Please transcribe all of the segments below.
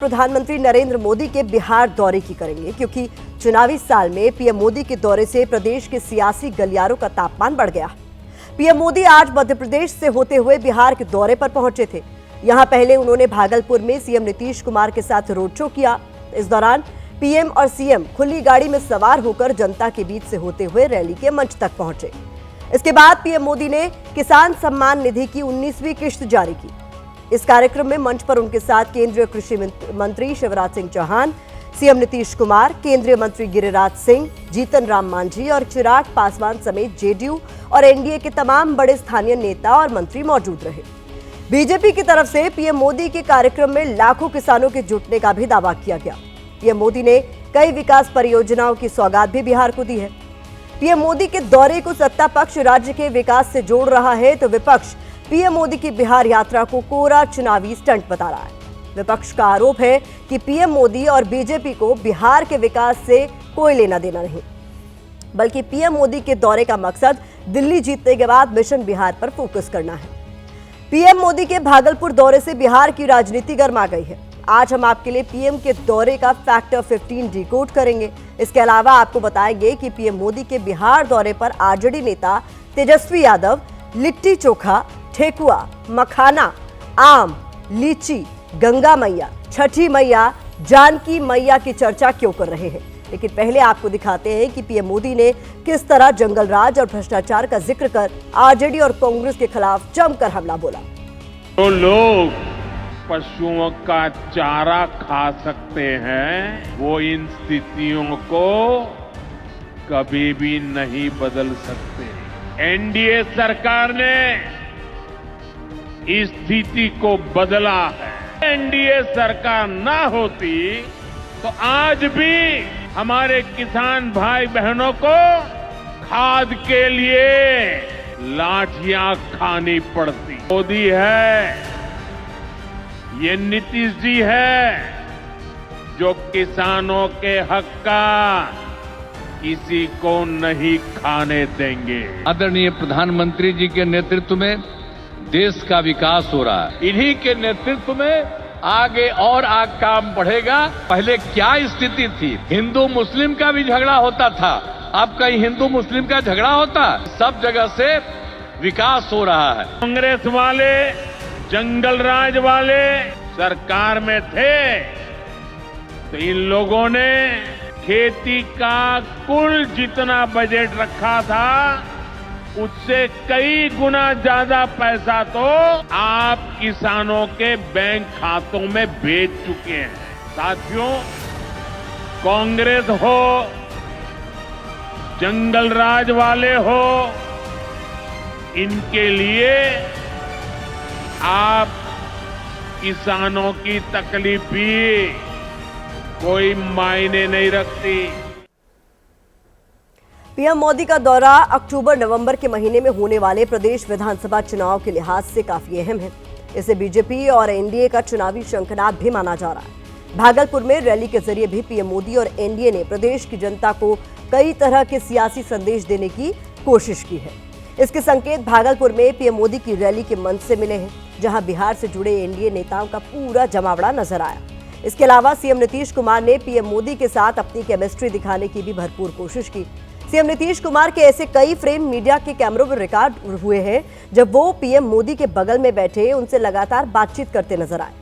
प्रधानमंत्री नरेंद्र मोदी के बिहार दौरे की करेंगे क्योंकि चुनावी साल में पीएम मोदी के दौरे से प्रदेश के सियासी गलियारों का तापमान बढ़ गया। पीएम मोदी आज मध्य प्रदेश से होते हुए बिहार के दौरे पर पहुंचे थे। यहां पहले उन्होंने भागलपुर में सीएम नीतीश कुमार के साथ रोड शो किया। इस दौरान पीएम और सीएम खुली गाड़ी में सवार होकर जनता के बीच से होते हुए रैली के मंच तक पहुंचे। इसके बाद पीएम मोदी ने किसान सम्मान निधि की 19वीं किश्त जारी की। इस कार्यक्रम में मंच पर उनके साथ केंद्रीय कृषि मंत्री शिवराज सिंह चौहान, सीएम नीतीश कुमार, केंद्रीय मंत्री गिरिराज सिंह, जीतन राम मांझी और चिराग पासवान समेत जेडीयू और एनडीए के तमाम बड़े स्थानीय नेता और मंत्री मौजूद रहे। बीजेपी की तरफ से पीएम मोदी के कार्यक्रम में लाखों किसानों के जुटने का भी दावा किया गया। पीएम मोदी ने कई विकास परियोजनाओं की सौगात भी बिहार को दी है। पीएम मोदी के दौरे को सत्ता पक्ष राज्य के विकास से जोड़ रहा है तो विपक्ष पीएम मोदी की बिहार यात्रा को कोरा चुनावी स्टंट बता रहा है। विपक्ष का आरोप है कि पीएम मोदी और बीजेपी को बिहार के विकास से कोई लेना देना नहीं, बल्कि पीएम मोदी के दौरे का मकसद दिल्ली जीतने के बाद मिशन बिहार पर फोकस करना है। पीएम मोदी के भागलपुर दौरे से बिहार की राजनीति गर्मा गई है। आज हम आपके लिए पीएम के दौरे का फैक्टर 15 डिकोड करेंगे। इसके अलावा आपको बताएंगे कि पीएम मोदी के बिहार दौरे पर आरजेडी नेता तेजस्वी यादव लिट्टी चोखा, ठेकुआ, मखाना, आम, लीची, गंगा मैया, छठी मैया, जानकी मैया की चर्चा क्यों कर रहे हैं। लेकिन पहले आपको दिखाते हैं कि पीएम मोदी ने किस तरह जंगल राज और भ्रष्टाचार का जिक्र कर आरजेडी और कांग्रेस के खिलाफ जमकर हमला बोला। तो लोग पशुओं का चारा खा सकते हैं, वो इन स्थितियों को कभी भी नहीं बदल सकते। एनडीए सरकार ने इस स्थिति को बदला है। एनडीए सरकार ना होती तो आज भी हमारे किसान भाई बहनों को खाद के लिए लाठियां खानी पड़ती। मोदी है, ये नीतीश जी है जो किसानों के हक का किसी को नहीं खाने देंगे। आदरणीय प्रधानमंत्री जी के नेतृत्व में देश का विकास हो रहा है। इन्हीं के नेतृत्व में आगे और काम बढ़ेगा। पहले क्या स्थिति थी, हिंदू मुस्लिम का भी झगड़ा होता था, अब कहीं हिंदू मुस्लिम का झगड़ा होता, सब जगह से विकास हो रहा है। कांग्रेस वाले, जंगल राज वाले सरकार में थे तो इन लोगों ने खेती का कुल जितना बजट रखा था उससे कई गुना ज्यादा पैसा तो आप किसानों के बैंक खातों में भेज चुके हैं। साथियों, कांग्रेस हो, जंगल राज वाले हो, इनके लिए आप किसानों की तकलीफ भी कोई मायने नहीं रखती। पीएम मोदी का दौरा अक्टूबर-नवंबर के महीने में होने वाले प्रदेश विधानसभा चुनाव के लिहाज से काफी अहम है। इसे बीजेपी और एनडीए का चुनावी शंखनाद भी माना जा रहा है। भागलपुर में रैली के जरिए भी पीएम मोदी और एनडीए ने प्रदेश की जनता को कई तरह के सियासी संदेश देने की कोशिश की है। इसके संकेत भागलपुर में पीएम मोदी की रैली के मंच से मिले हैं, जहां बिहार से जुड़े एनडीए नेताओं का पूरा जमावड़ा नजर आया। इसके अलावा सीएम नीतीश कुमार ने पीएम मोदी के साथ अपनी केमिस्ट्री दिखाने की भी भरपूर कोशिश की। सीएम नीतीश कुमार के ऐसे कई फ्रेम मीडिया के कैमरों में रिकॉर्ड हुए हैं जब वो पीएम मोदी के बगल में बैठे उनसे लगातार बातचीत करते नजर आए।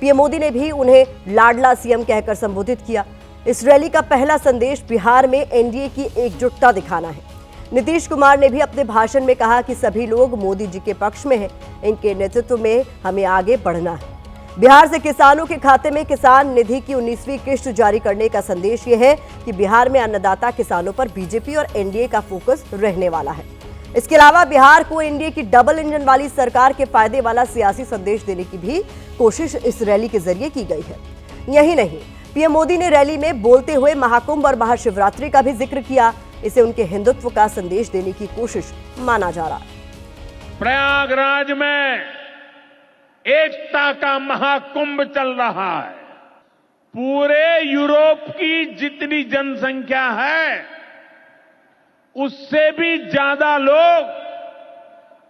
पीएम मोदी ने भी उन्हें लाडला सीएम कहकर संबोधित किया। इस रैली का पहला संदेश बिहार में एनडीए की एकजुटता दिखाना है। नीतीश कुमार ने भी अपने भाषण में कहा कि सभी लोग मोदी जी के पक्ष में हैं, इनके नेतृत्व में हमें आगे बढ़ना है। बिहार से किसानों के खाते में किसान निधि की 19वीं किश्त जारी करने का संदेश यह है कि बिहार में अन्नदाता किसानों पर बीजेपी और एनडीए का फोकस रहने वाला है। इसके अलावा बिहार को एनडीए की डबल इंजन वाली सरकार के फायदे वाला सियासी संदेश देने की भी कोशिश इस रैली के जरिए की गई है। यही नहीं, पीएम मोदी ने रैली में बोलते हुए महाकुंभ और महाशिवरात्रि का भी जिक्र किया। इसे उनके हिंदुत्व का संदेश देने की कोशिश माना जा रहा है। प्रयागराज में एकता का महाकुंभ चल रहा है। पूरे यूरोप की जितनी जनसंख्या है उससे भी ज्यादा लोग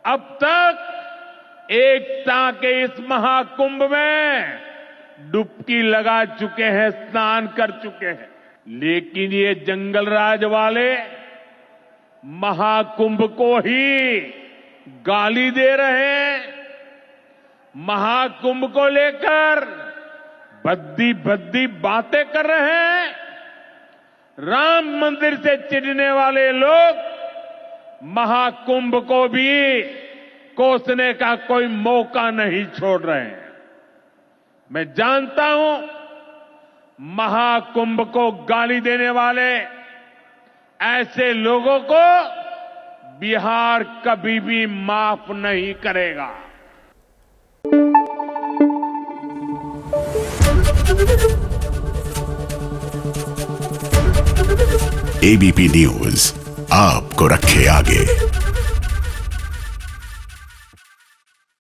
अब तक एकता के इस महाकुंभ में डुबकी लगा चुके हैं, स्नान कर चुके हैं। लेकिन ये जंगल राज वाले महाकुंभ को ही गाली दे रहे हैं। महाकुंभ को लेकर भद्दी भद्दी बातें कर रहे हैं। राम मंदिर से चिढ़ने वाले लोग महाकुंभ को भी कोसने का कोई मौका नहीं छोड़ रहे हैं। मैं जानता हूं महाकुंभ को गाली देने वाले ऐसे लोगों को बिहार कभी भी माफ नहीं करेगा। एबीपी न्यूज आपको रखे आगे।